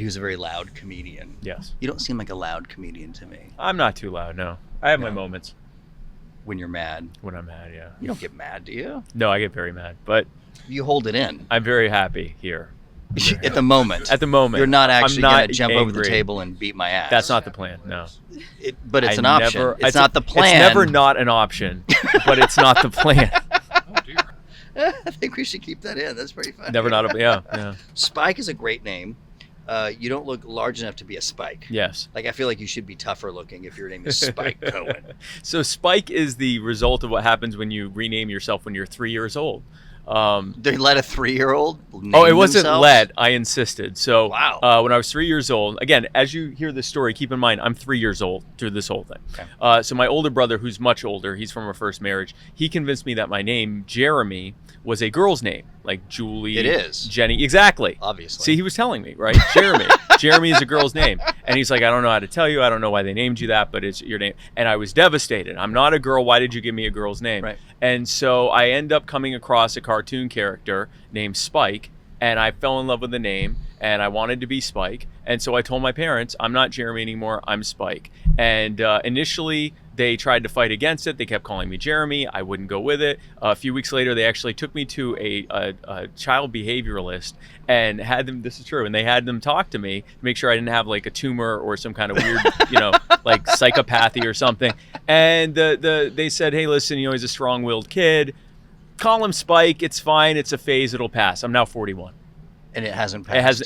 who's a very loud comedian. Yes. You don't seem like a loud comedian to me. I'm not too loud, no. I have my moments. When you're mad. When I'm mad, yeah. You don't get mad, do you? No, I get very mad, but you hold it in. I'm very happy here. At the moment. At the moment. You're not actually going to jump angry. over the table and beat my ass. That's not the plan, no. But it's an option. It's not the plan. It's never not an option, but it's not the plan. Oh, dear. I think we should keep that in. That's pretty funny. Never not a, yeah. Spike is a great name. You don't look large enough to be a Spike. Yes. Like, I feel like you should be tougher looking if your name is Spike Cohen. So Spike is the result of what happens when you rename yourself when you're 3 years old. They let a 3-year-old name Oh, it wasn't themselves? let. I insisted. So Wow. when I was 3 years old, again, as you hear this story, keep in mind, I'm 3 years old through this whole thing. Okay. So my older brother, who's much older, he's from a first marriage, he convinced me that my name, Jeremy, was a girl's name, like Julie. It is. Jenny. Exactly. Obviously. See, he was telling me, right? Jeremy. Jeremy is a girl's name. And he's like, I don't know how to tell you. I don't know why they named you that, but it's your name. And I was devastated. I'm not a girl. Why did you give me a girl's name? Right. And so I end up coming across a cartoon character named Spike, and I fell in love with the name, and I wanted to be Spike. And so I told my parents, I'm not Jeremy anymore, I'm Spike. And initially, they tried to fight against it. They kept calling me Jeremy. I wouldn't go with it. A few weeks later, they actually took me to a child behavioralist and had them, this is true, and they had them talk to me to make sure I didn't have like a tumor or some kind of weird, like psychopathy or something. And they said, hey, listen, he's a strong-willed kid. Call him Spike. It's fine. It's a phase. It'll pass. I'm now 41. And it hasn't passed. It has.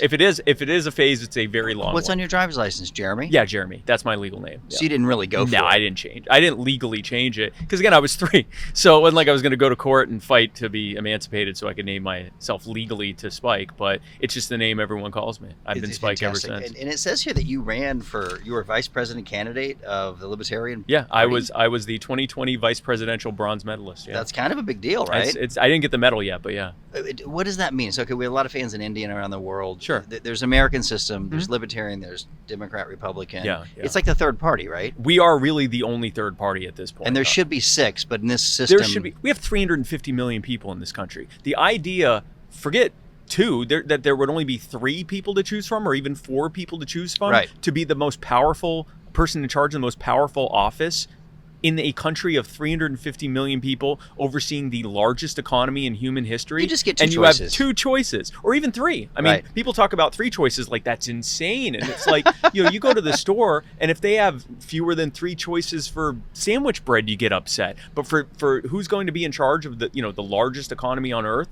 If it is a phase, it's a very long What's one. on your driver's license, Jeremy? Yeah, Jeremy. That's my legal name. So you didn't really go for it? No, I didn't change. I didn't legally change it because, again, I was 3. So it wasn't like I was going to go to court and fight to be emancipated so I could name myself legally to Spike. But it's just the name everyone calls me. I've been Spike fantastic. ever since. And it says here that you were vice president candidate of the Libertarian Yeah, Party. I was the 2020 vice presidential bronze medalist. Yeah. That's kind of a big deal, right? I didn't get the medal yet, but yeah. What does that mean? So, okay, we have a lot of fans in India and around the world. Sure. There's American system, there's Libertarian, there's Democrat, Republican. Yeah. It's like the third party, right? We are really the only third party at this point. And there should be 6, but in this system... There should be. We have 350 million people in this country. The idea, forget 2, that there would only be 3 people to choose from or even 4 people to choose from to be the most powerful person in charge of the most powerful office in a country of 350 million people overseeing the largest economy in human history. You just get 2 and choices. You have 2 choices, or even 3. I mean, people talk about 3 choices like that's insane. And it's like, you go to the store, and if they have fewer than 3 choices for sandwich bread, you get upset. But for who's going to be in charge of the largest economy on earth,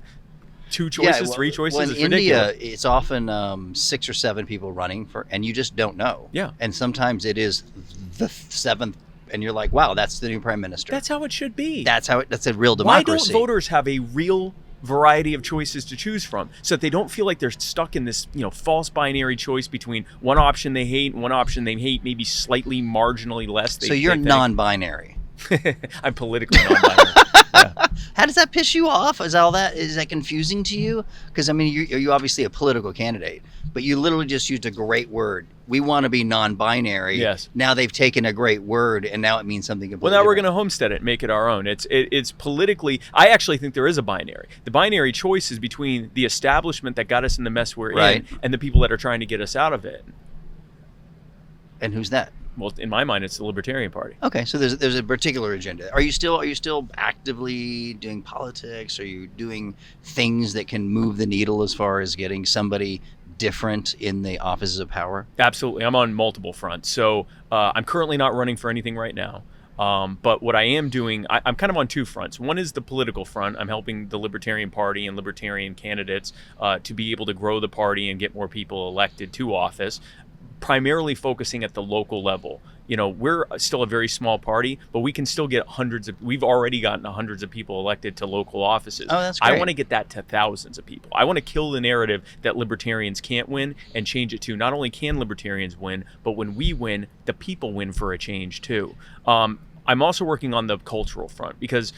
2 choices, 3 choices. Well, in it's India, ridiculous. it's often 6 or 7 people running for, and you just don't know. Yeah. And sometimes it is the 7th, and you're like, wow, that's the new prime minister. That's how it should be. That's a real Why democracy. don't voters have a real variety of choices to choose from so that they don't feel like they're stuck in this false binary choice between one option they hate and one option they hate maybe slightly marginally less? So you're non-binary. I'm politically non-binary. Yeah. How does that piss you off? Is that confusing to you? Because I mean, you're obviously a political candidate, but you literally just used a great word. We want to be non-binary. Yes. Now they've taken a great word and now it means something completely Well, now we're different. going to homestead it and make it our own. It's politically. I actually think there is a binary. The binary choice is between the establishment that got us in the mess we're in and the people that are trying to get us out of it. And who's that? Well, in my mind, it's the Libertarian Party. Okay, so there's a particular agenda. Are you still actively doing politics? Are you doing things that can move the needle as far as getting somebody different in the offices of power? Absolutely. I'm on multiple fronts. So I'm currently not running for anything right now. But what I am doing, I'm kind of on 2 fronts. One is the political front. I'm helping the Libertarian Party and Libertarian candidates to be able to grow the party and get more people elected to office, primarily focusing at the local level. We're still a very small party, but we can still get we've already gotten hundreds of people elected to local offices. Oh, that's great. I want to get that to thousands of people. I want to kill the narrative that libertarians can't win and change it to not only can libertarians win, but when we win, the people win for a change too. I'm also working on the cultural front because,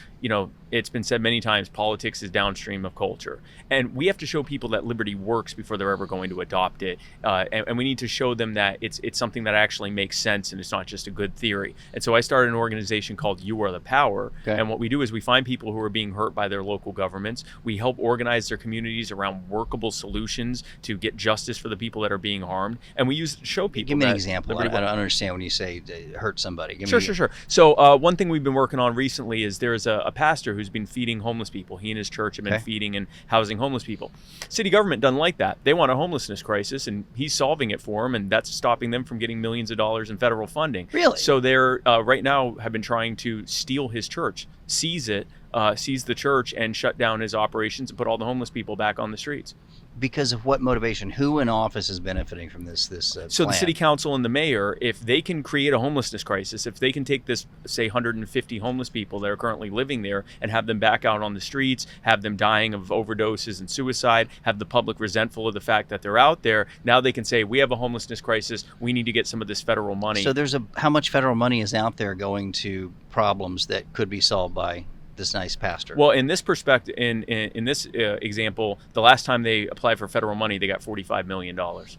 it's been said many times, politics is downstream of culture. And we have to show people that liberty works before they're ever going to adopt it. And we need to show them that it's something that actually makes sense and it's not just a good theory. And so I started an organization called You Are the Power. Okay. And what we do is we find people who are being hurt by their local governments. We help organize their communities around workable solutions to get justice for the people that are being harmed. And we use it to show people. Give me an that example. I liberty don't understand when you say hurt somebody. Sure. So one thing we've been working on recently is there's a pastor who's been feeding homeless people. He and his church have been feeding and housing homeless people. City government doesn't like that. They want a homelessness crisis, and he's solving it for them, and that's stopping them from getting millions of dollars in federal funding. Really? So they're right now have been trying to steal his church, seize the church, and shut down his operations and put all the homeless people back on the streets. Because of what motivation? Who in office is benefiting from this So plan? the city council and the mayor, if they can create a homelessness crisis, if they can take this, say, 150 homeless people that are currently living there and have them back out on the streets, have them dying of overdoses and suicide, have the public resentful of the fact that they're out there, now they can say, we have a homelessness crisis, we need to get some of this federal money. So how much federal money is out there going to problems that could be solved by this nice pastor? Well, in this perspective, in this example, the last time they applied for federal money, they got $45 million.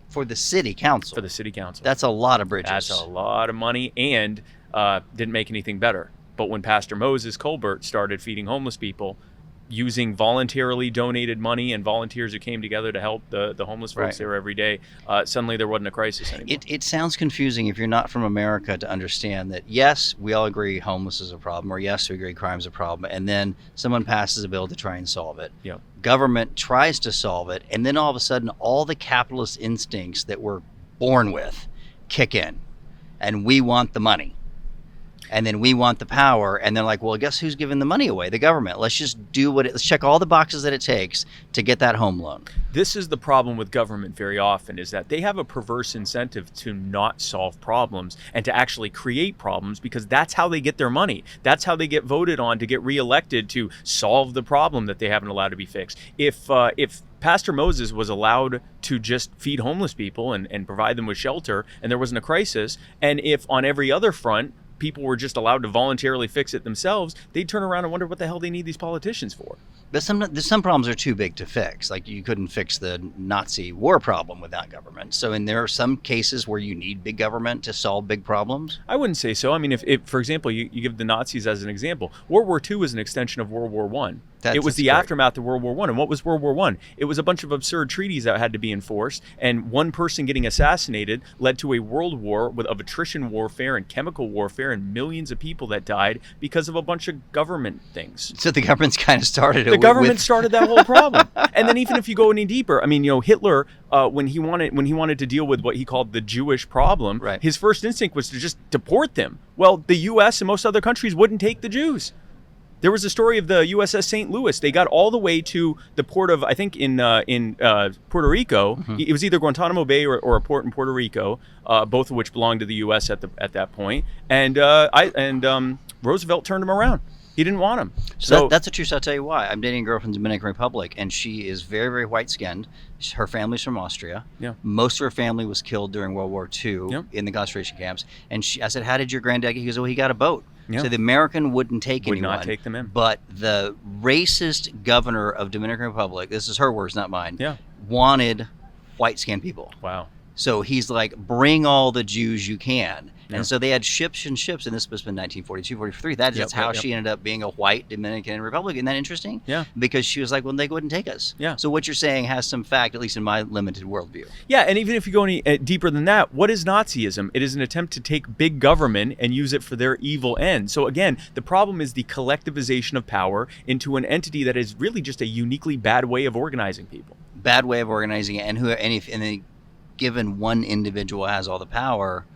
For the city council? For the city council. That's a lot of bridges. That's a lot of money, and didn't make anything better. But when Pastor Moses Colbert started feeding homeless people, using voluntarily donated money and volunteers who came together to help the homeless folks there every day, suddenly there wasn't a crisis anymore. It sounds confusing if you're not from America to understand that, yes, we all agree homeless is a problem, or yes, we agree crime is a problem, and then someone passes a bill to try and solve it. Yep. Government tries to solve it, and then all of a sudden all the capitalist instincts that we're born with kick in, and we want the money. And then we want the power, and they're like, well, guess who's giving the money away? The government. Let's just let's check all the boxes that it takes to get that home loan. This is the problem with government very often, is that they have a perverse incentive to not solve problems and to actually create problems, because that's how they get their money. That's how they get voted on to get reelected, to solve the problem that they haven't allowed to be fixed. If Pastor Moses was allowed to just feed homeless people and provide them with shelter, and there wasn't a crisis, and if on every other front, people were just allowed to voluntarily fix it themselves, they'd turn around and wonder what the hell they need these politicians for. But some problems are too big to fix. Like, you couldn't fix the Nazi war problem without government. So, and there are some cases where you need big government to solve big problems. I wouldn't say so. I mean, if for example, you give the Nazis as an example, World War II was an extension of World War I. It was the aftermath of World War I. And what was World War I? It was a bunch of absurd treaties that had to be enforced, and one person getting assassinated led to a world war of attrition warfare and chemical warfare and millions of people that died because of a bunch of government things. So the government's kind of started it. The government started that whole problem. And then even if you go any deeper, I mean, Hitler, when he wanted to deal with what he called the Jewish problem, his first instinct was to just deport them. Well, the U.S. and most other countries wouldn't take the Jews. There was a story of the USS St. Louis. They got all the way to the port of, I think, in Puerto Rico. Mm-hmm. It was either Guantanamo Bay or a port in Puerto Rico, both of which belonged to the U.S. at that point. And Roosevelt turned them around. He didn't want them. So that's the truth. I'll tell you why. I'm dating a girl from the Dominican Republic, and she is very, very white-skinned. Her family's from Austria. Yeah. Most of her family was killed during World War II in the concentration camps. And I said, how did your granddad get? He goes, well, he got a boat. Yeah. So the American wouldn't take anyone. Would not take them in. But the racist governor of Dominican Republic, this is her words, not mine, wanted white-skinned people. Wow. So he's like, bring all the Jews you can. And so they had ships and ships, and this was in 1942, 43. That's how she ended up being a white Dominican Republican. Isn't that interesting? Yeah. Because she was like, well, they wouldn't take us. Yeah. So what you're saying has some fact, at least in my limited worldview. Yeah, and even if you go any deeper than that, what is Nazism? It is an attempt to take big government and use it for their evil end. So again, the problem is the collectivization of power into an entity that is really just a uniquely bad way of organizing people. Bad way of organizing it, and given one individual has all the power,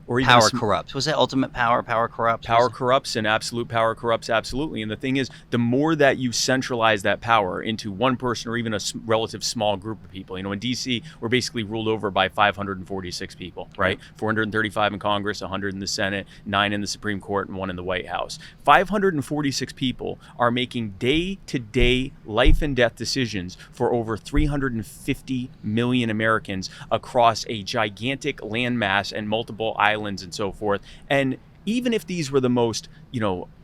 or even power corrupts. Was that ultimate power? Power corrupts? Power corrupts, and absolute power corrupts absolutely. And the thing is, the more that you centralize that power into one person or even a relative small group of people. In D.C., we're basically ruled over by 546 people, right? 435 in Congress, 100 in the Senate, 9 in the Supreme Court, and 1 in the White House. 546 people are making day-to-day life and death decisions for over 350 million Americans across a gigantic landmass and multiple islands and so forth. And even if these were the most,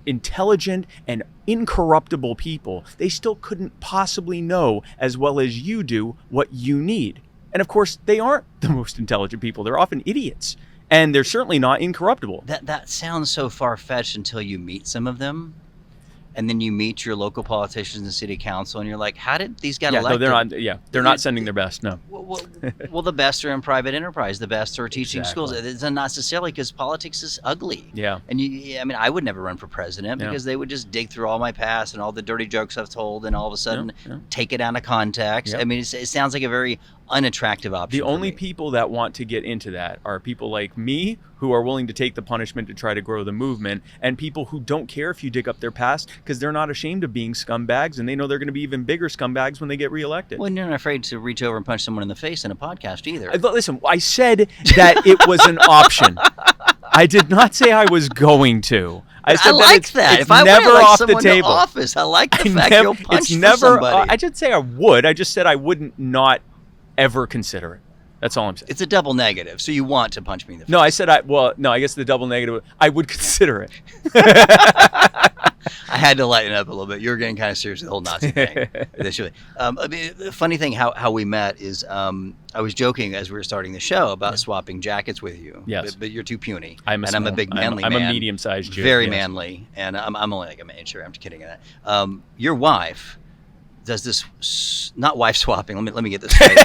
intelligent and incorruptible people, they still couldn't possibly know as well as you do what you need. And of course, they aren't the most intelligent people. They're often idiots. And they're certainly not incorruptible. That sounds so far-fetched until you meet some of them. And then you meet your local politicians and city council, and you're like, how did these get elected? No, they're not sending their best, no. Well, the best are in private enterprise. The best are teaching schools. It's not necessarily because politics is ugly. Yeah. And I would never run for president because they would just dig through all my past and all the dirty jokes I've told, and all of a sudden take it out of context. Yep. I mean, it sounds like a very unattractive option. The only people that want to get into that are people like me, who are willing to take the punishment to try to grow the movement, and people who don't care if you dig up their past because they're not ashamed of being scumbags, and they know they're going to be even bigger scumbags when they get reelected. Well, you're not afraid to reach over and punch someone in the face in a podcast either. Listen, I said that it was an option. I did not say I was going to. I said like that. It's never off the table. Office. I like the fact you'll punch for somebody. I didn't say I would. I just said I wouldn't not ever consider it. That's all I'm saying. It's a double negative. So you want to punch me in the face? No, I said I guess the double negative, I would consider it. I had to lighten up a little bit. You were getting kind of serious with the whole Nazi thing. The funny thing how we met is I was joking as we were starting the show about swapping jackets with you. Yes. But you're too puny. I'm a big manly man. I'm a medium-sized Jew. Very manly. And I'm only like an inch. I'm kidding at that. Your wife does this, not wife swapping. Let me get this straight.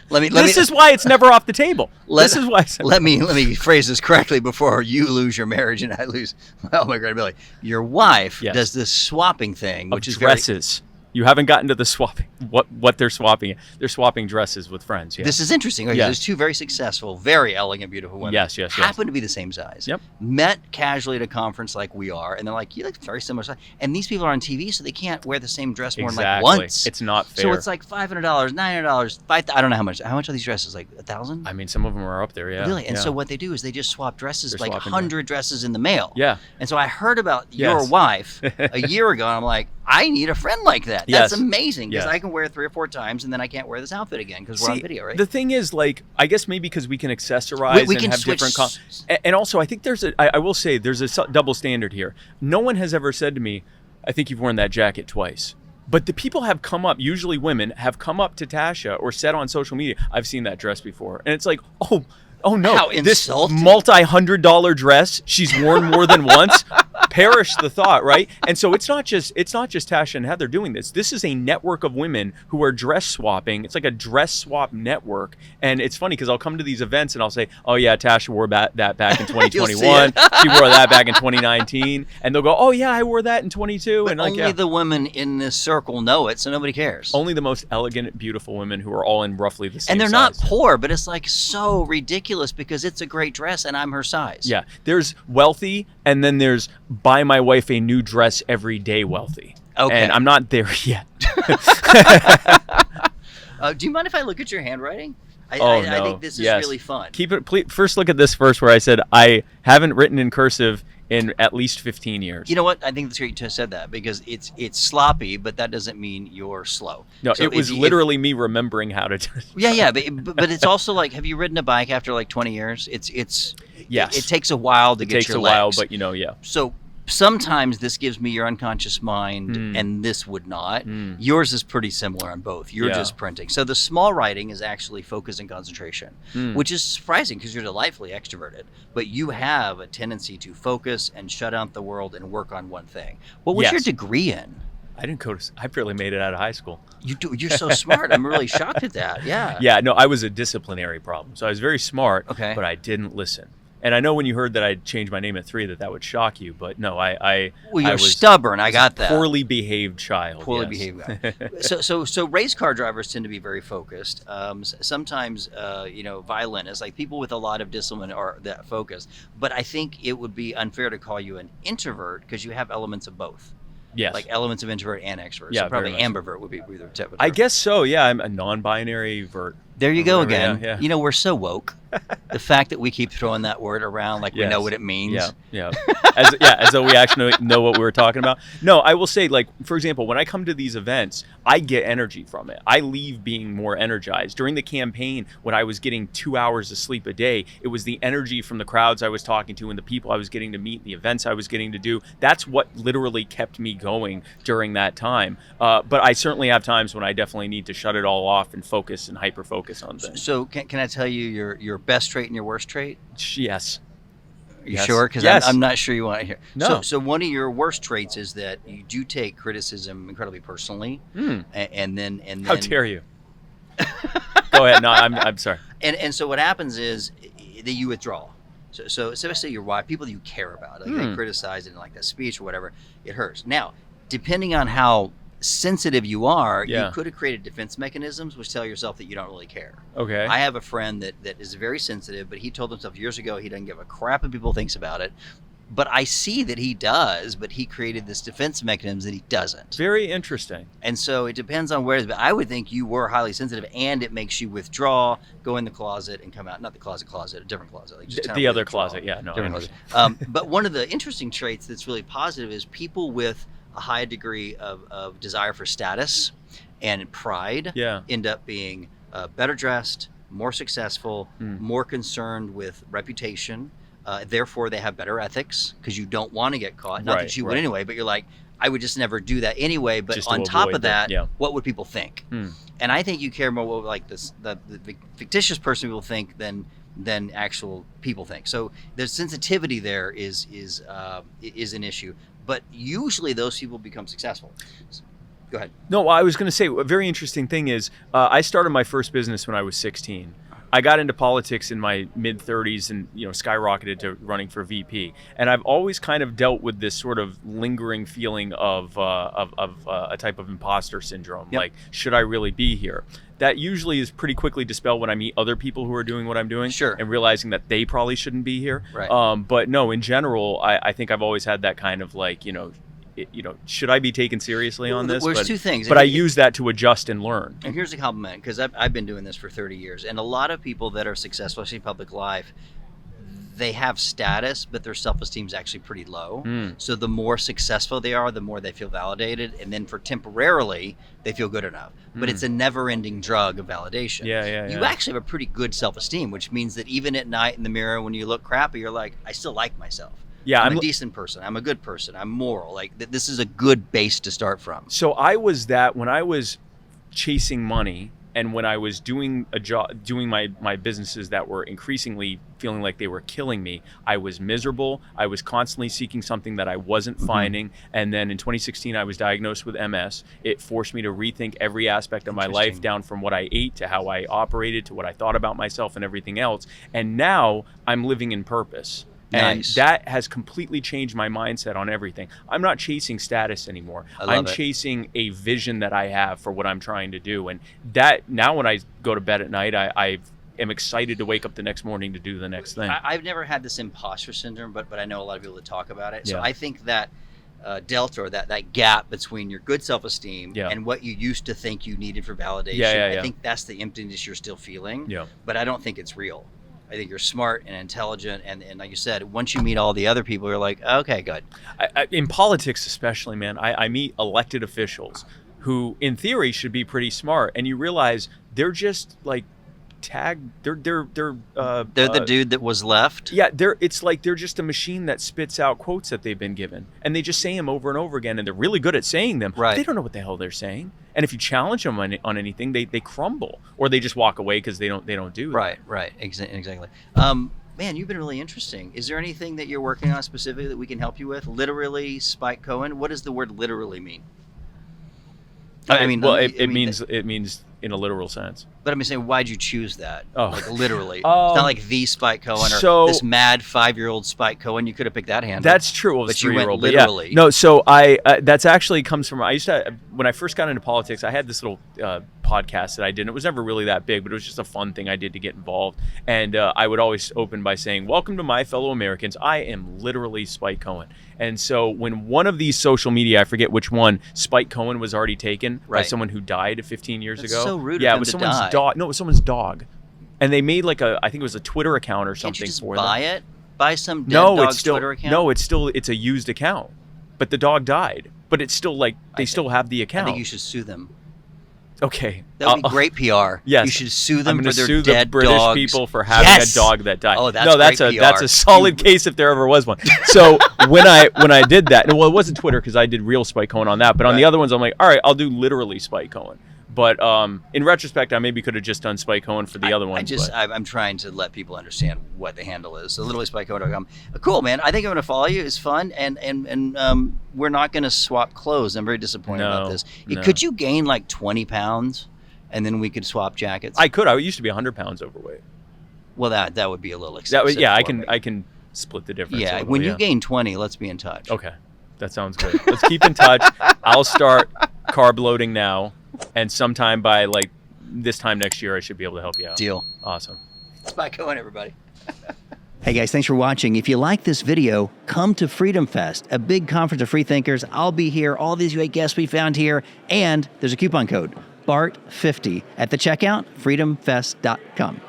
This is why it's never off the table. This is why. Let me phrase this correctly before you lose your marriage and I lose my credibility. Your wife does this swapping thing, which is dresses. You haven't gotten to the swapping. What they're swapping? They're swapping dresses with friends. Yeah. This is interesting. Right? There's two very successful, very elegant, beautiful women. Yes. Happen to be the same size. Yep. Met casually at a conference like we are, and they're like, you look very similar size. And these people are on TV, so they can't wear the same dress more than like once. It's not fair. So it's like $500, $900, $500. I don't know how much. How much are these dresses? Like $1,000? I mean, some of them are up there. Yeah. Really? And so what they do is they just swap dresses, They're like 100 dresses in the mail. Yeah. And so I heard about your wife a year ago, and I'm like, I need a friend like that. That's amazing because I can wear it 3 or 4 times and then I can't wear this outfit again because we're on video, right? The thing is, like, I guess maybe because we can accessorize we can have switch. different and also I think I will say there's a double standard here. No one has ever said to me, I think you've worn that jacket twice. But the people have come up, usually women, have come up to Tasha or said on social media, I've seen that dress before. And it's like, oh no, how this insulting. multi-$100 dress she's worn more than once. Perish the thought, right? And so it's not just Tasha and Heather doing this. This is a network of women who are dress swapping. It's like a dress swap network. And it's funny because I'll come to these events and I'll say, oh yeah, Tasha wore that back in 2021. She wore that back in 2019. And they'll go, oh yeah, I wore that in 22. But and only the women in this circle know it, so nobody cares. Only the most elegant, beautiful women who are all in roughly the same size. And they're size. not poor, but it's like so ridiculous because it's a great dress and I'm her size. Yeah. There's wealthy and then there's buy my wife a new dress every day wealthy. Okay. And I'm not there yet. Do you mind if I look at your handwriting? No. I think this is really fun. Keep it. Please, first look at this first where I said I haven't written in cursive in at least 15 years. You know what? I think that's great you just said that because it's sloppy, but that doesn't mean you're slow. No, so it was literally me remembering how to do it. Yeah, but it's also like, have you ridden a bike after like 20 years? Yes. It takes a while to get your legs. It takes a while, but yeah. So sometimes this gives me your unconscious mind and this would not. Yours is pretty similar on both. You're just printing. So the small writing is actually focus and concentration, which is surprising because you're delightfully extroverted, but you have a tendency to focus and shut out the world and work on one thing. What was your degree in? I didn't go to. I barely made it out of high school. You're so smart. I'm really shocked at that. Yeah. Yeah. No, I was a disciplinary problem. So I was very smart. Okay. But I didn't listen. And I know when you heard that I'd changed my name at 3 that would shock you, but no, I was stubborn. I got that. Poorly behaved child. Poorly behaved guy. So race car drivers tend to be very focused. Sometimes violinists, like people with a lot of discipline, are that focused. But I think it would be unfair to call you an introvert because you have elements of both. Yes. Like elements of introvert and extrovert. Yeah, so probably ambivert would be the type of I guess so. Yeah, I'm a non-binary vert. There you or go whatever, again. yeah. We're so woke. The fact that we keep throwing that word around like we know Yes. what it means. Yeah. As though we actually know what we were talking about. No, I will say, like, for example, when I come to these events, I get energy from it. I leave being more energized. During the campaign, when I was getting 2 hours of sleep a day, it was the energy from the crowds I was talking to and the people I was getting to meet, the events I was getting to do. That's what literally kept me going during that time. But I certainly have times when I definitely need to shut it all off and focus and hyper-focus on things. So can I tell you your best trait and your worst trait? Yes. Are you Yes. sure? Because Yes. I'm not sure you want to hear. No. So one of your worst traits is that you do take criticism incredibly personally, and then How dare you? Go ahead. No, I'm sorry. And so what happens is that you withdraw. So especially your wife, people that you care about, like they criticize it in like that speech or whatever, it hurts. Now, depending on how sensitive you are, Yeah. you could have created defense mechanisms which tell yourself that you don't really care. Okay. I have a friend that is very sensitive, but he told himself years ago he doesn't give a crap what people thinks about it. But I see that he does, but he created this defense mechanism that he doesn't. Very interesting. And so it depends on where it is. But I would think you were highly sensitive, and it makes you withdraw, go in the closet, and come out. Not the closet, a different closet. Like just The other withdraw. closet. Yeah, no, I Different understand. closet. But one of the interesting traits that's really positive is people with a high degree of desire for status and pride Yeah. end up being better dressed, more successful, more concerned with reputation. Therefore, they have better ethics because you don't want to get caught. Not Right, that you would right. anyway, but you're like, I would just never do that anyway. But Just to on top avoid of that, that, yeah. what would people think? And I think you care more what like the fictitious person people think than actual people think. So the sensitivity there is an issue. But usually those people become successful. Go ahead. No, I was going to say a very interesting thing is I started my first business when I was 16. I got into politics in my mid 30s and skyrocketed to running for VP. And I've always kind of dealt with this sort of lingering feeling of a type of imposter syndrome. Yep. Like, should I really be here? That usually is pretty quickly dispelled when I meet other people who are doing what I'm doing, Sure. and realizing that they probably shouldn't be here. Right. But no, in general, I think I've always had that kind of like, should I be taken seriously on this? Well, there's two things. But I use that to adjust and learn. And here's a compliment, because I've been doing this for 30 years, and a lot of people that are successful, especially in public life, they have status, but their self-esteem is actually pretty low. So the more successful they are, the more they feel validated, and then for temporarily, they feel good enough. But it's a never-ending drug of validation. Yeah. You actually have a pretty good self-esteem, which means that even at night in the mirror when you look crappy, you're like, I still like myself. Yeah, I'm a decent person. I'm a good person. I'm moral. Like this is a good base to start from. So I was that when I was chasing money and when I was doing a job, doing my businesses that were increasingly feeling like they were killing me. I was miserable. I was constantly seeking something that I wasn't finding. And then in 2016, I was diagnosed with MS. It forced me to rethink every aspect of my life, down from what I ate to how I operated to what I thought about myself and everything else. And now I'm living in purpose. And that has completely changed my mindset on everything. I'm not chasing status anymore. I'm chasing a vision that I have for what I'm trying to do. And that now when I go to bed at night, I am excited to wake up the next morning to do the next thing. I've never had this imposter syndrome, but I know a lot of people that talk about it. So Yeah. I think that delta, or that gap between your good self-esteem and what you used to think you needed for validation, I think that's the emptiness you're still feeling. Yeah. But I don't think it's real. I think you're smart and intelligent, and like you said, once you meet all the other people, you're like, okay, good. In politics especially, man, I meet elected officials who, in theory, should be pretty smart, and you realize they're just like they're the dude that was left. Yeah, it's like they're just a machine that spits out quotes that they've been given, and they just say them over and over again, and they're really good at saying them. Right. They don't know what the hell they're saying, and if you challenge them on anything, they crumble, or they just walk away because they don't do it. Right, exactly. Man, you've been really interesting. Is there anything that you're working on specifically that we can help you with? Literally, Spike Cohen. What does the word literally mean? It means in a literal sense. But I'm saying, why'd you choose that? Oh. Like literally. It's not like the Spike Cohen or this mad 5-year-old Spike Cohen. You could have picked that handle. That's true. Well, but you went 3-year-old, literally. Yeah. No, so I that's actually comes from, I used to, when I first got into politics, I had this little podcast that I did. And it was never really that big, but it was just a fun thing I did to get involved. And I would always open by saying, welcome to my fellow Americans. I am literally Spike Cohen. And so when one of these social media, I forget which one, Spike Cohen was already taken by someone who died 15 years ago. So rude. Yeah, it was someone's dog. No, it was someone's dog. And they made like I think it was a Twitter account or something for them. Buy it? Buy some dead dog's Twitter account? No, it's a used account. But the dog died. But it's still like, they still have the account. I think you should sue them. Okay. That would be great PR. Yes. You should sue them for their sue dead the British dogs. people for having a dog that died. Oh, that's no, great that's PR. a solid case if there ever was one. So when I did that, well, it wasn't Twitter because I did real Spike Cohen on that, but on the other ones, I'm like, all right, I'll do literally Spike Cohen. But in retrospect, I maybe could have just done Spike Cohen for the other ones. I'm trying to let people understand what the handle is. So literally SpikeCohen.com. Cool, man. I think I'm going to follow you. It's fun, and we're not going to swap clothes. I'm very disappointed about this. No. Could you gain like 20 pounds, and then we could swap jackets? I could. I used to be 100 pounds overweight. Well, that would be a little excessive. I can split the difference. Yeah, when you gain 20, let's be in touch. Okay, that sounds good. Let's keep in touch. I'll start carb loading now. And sometime by like this time next year, I should be able to help you out. Deal. Awesome. Spike Cohen, everybody. Hey guys, thanks for watching. If you like this video, come to Freedom Fest, a big conference of free thinkers. I'll be here, all these great guests we found here, and there's a coupon code, BART50 at the checkout, freedomfest.com.